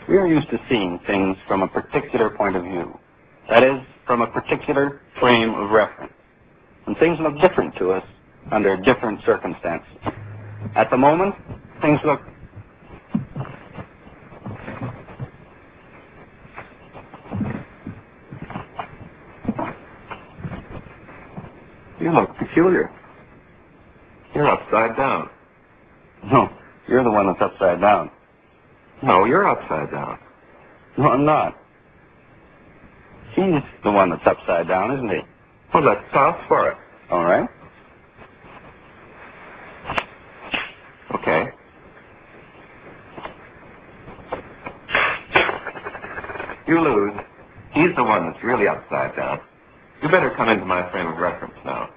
We are used to seeing things from a particular point of view. That is, from a particular frame of reference. And things look different to us under different circumstances. At the moment, things look You look peculiar. You're upside down. No, you're the one that's upside down. No, you're upside down. No, I'm not. He's the one that's upside down, isn't he? Well, let's toss for it. All right. Okay. You lose. He's the one that's really upside down. You better come into my frame of reference now.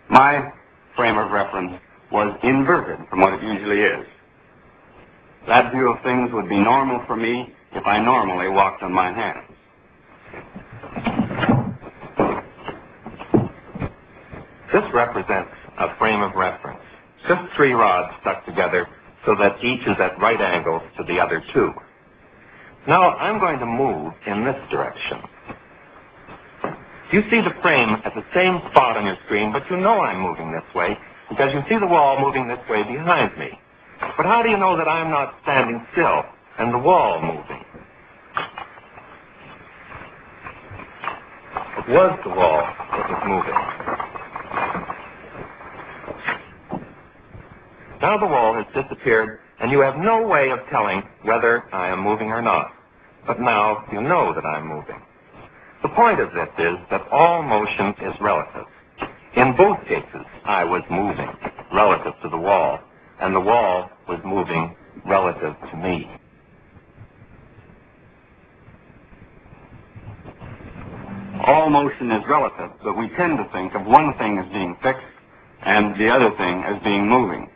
My frame of reference was inverted from what it usually is. That view of things would be normal for me if I normally walked on my hands. This represents a frame of reference. Just 3 rods stuck together so that each is at right angles to the other 2. Now I'm going to move in this direction. You see the frame at the same spot on your screen, but you know I'm moving this way because you see the wall moving this way behind me. But how do you know that I'm not standing still and the wall moving? It was the wall that was moving. Now the wall has disappeared, and you have no way of telling whether I am moving or not. But now you know that I'm moving. The point of this is that all motion is relative. In both cases, I was moving relative to the wall, and the wall was moving relative to me. All motion is relative, but we tend to think of one thing as being fixed and the other thing as being moving.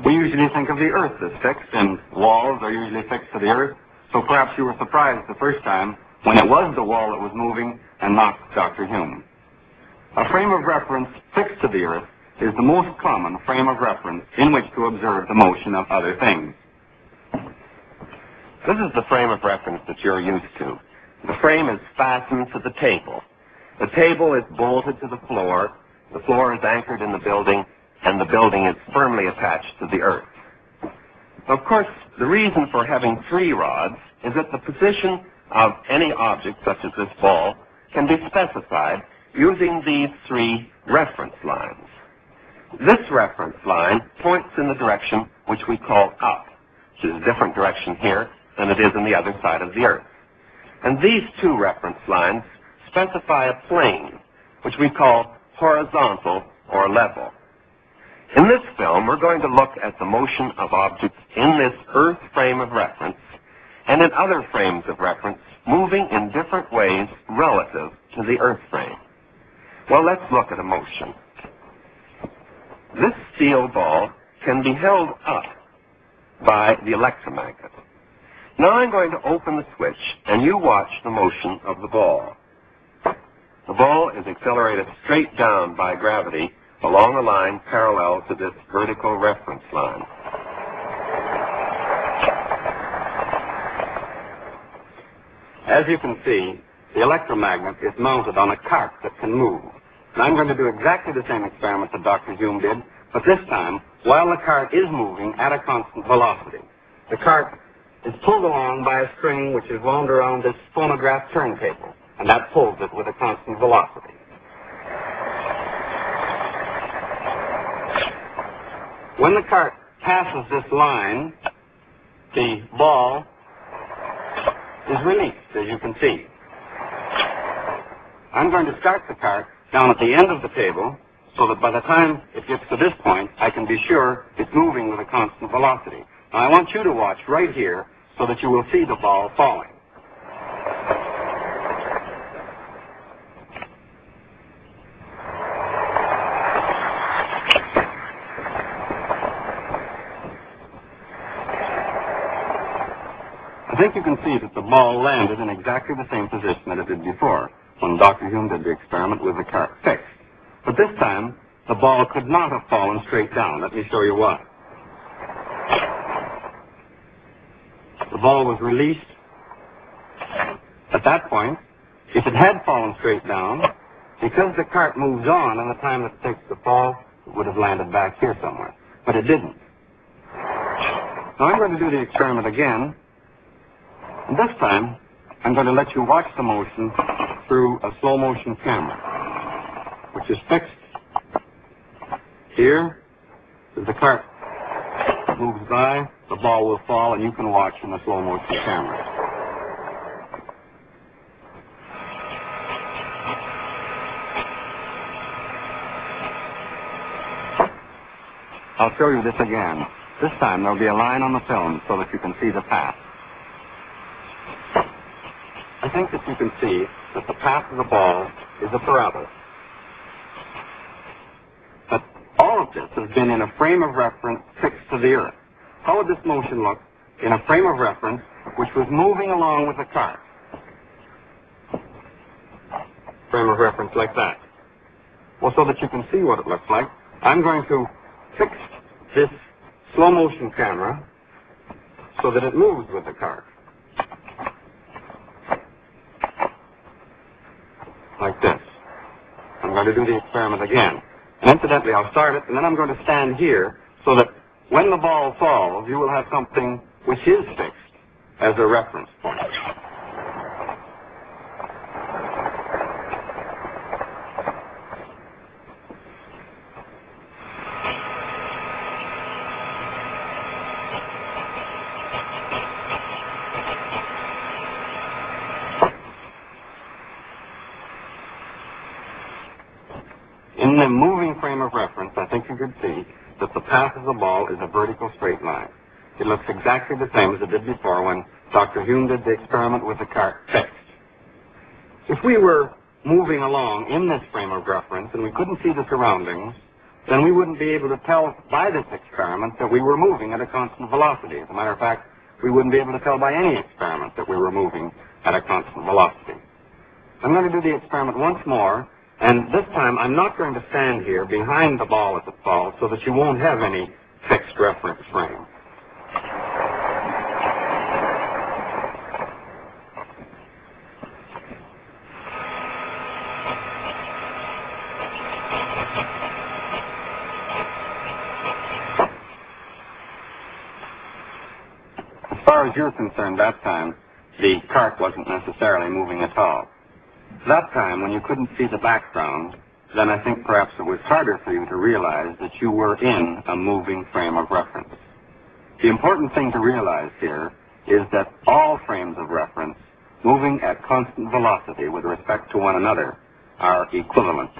We usually think of the earth as fixed, and walls are usually fixed to the earth, so perhaps you were surprised the first time when it was the wall that was moving and not Dr. Hume. A frame of reference fixed to the earth is the most common frame of reference in which to observe the motion of other things. This is the frame of reference that you're used to. The frame is fastened to the table. The table is bolted to the floor is anchored in the building, and the building is firmly attached to the earth. Of course, the reason for having 3 rods is that the position of any object, such as this ball, can be specified using these 3 reference lines. This reference line points in the direction which we call up, which is a different direction here than it is on the other side of the earth. And these 2 reference lines specify a plane, which we call horizontal or level. In this film, we're going to look at the motion of objects in this earth frame of reference and in other frames of reference moving in different ways relative to the earth frame. Well, let's look at a motion. This steel ball can be held up by the electromagnet. Now I'm going to open the switch, and you watch the motion of the ball. The ball is accelerated straight down by gravity along a line parallel to this vertical reference line. As you can see, the electromagnet is mounted on a cart that can move. And I'm going to do exactly the same experiment that Dr. Hume did, but this time, while the cart is moving at a constant velocity. The cart is pulled along by a string which is wound around this phonograph turntable, and that pulls it with a constant velocity. When the cart passes this line, the ball is released, as you can see. I'm going to start the cart down at the end of the table so that by the time it gets to this point, I can be sure it's moving with a constant velocity. Now, I want you to watch right here so that you will see the ball falling. I think you can see that the ball landed in exactly the same position that it did before. when Dr. Hume did the experiment with the cart fixed. But this time, the ball could not have fallen straight down. Let me show you why. The ball was released at that point. If it had fallen straight down, because the cart moves on in the time it takes to fall, it would have landed back here somewhere. But it didn't. Now I'm going to do the experiment again. And this time, I'm going to let you watch the motion through a slow motion camera, which is fixed here. As the cart moves by, the ball will fall, and you can watch in the slow motion camera. I'll show you this again. This time there'll be a line on the film so that you can see the path. I think that you can see that the path of the ball is a parabola. But all of this has been in a frame of reference fixed to the earth. How would this motion look in a frame of reference which was moving along with the cart? Frame of reference like that. Well, so that you can see what it looks like, I'm going to fix this slow motion camera so that it moves with the cart. Like this. I'm going to do the experiment again. And incidentally, I'll start it, and then I'm going to stand here so that when the ball falls, you will have something which is fixed as a reference point. In the moving frame of reference, I think you can see that the path of the ball is a vertical straight line. It looks exactly the same as it did before when Dr. Hume did the experiment with the cart fixed. If we were moving along in this frame of reference and we couldn't see the surroundings, then we wouldn't be able to tell by this experiment that we were moving at a constant velocity. As a matter of fact, we wouldn't be able to tell by any experiment that we were moving at a constant velocity. I'm going to do the experiment once more. And this time, I'm not going to stand here behind the ball as it falls so that you won't have any fixed reference frame. As far as you're concerned, that time, the cart wasn't necessarily moving at all. That time, when you couldn't see the background, then I think perhaps it was harder for you to realize that you were in a moving frame of reference. The important thing to realize here is that all frames of reference moving at constant velocity with respect to one another are equivalent.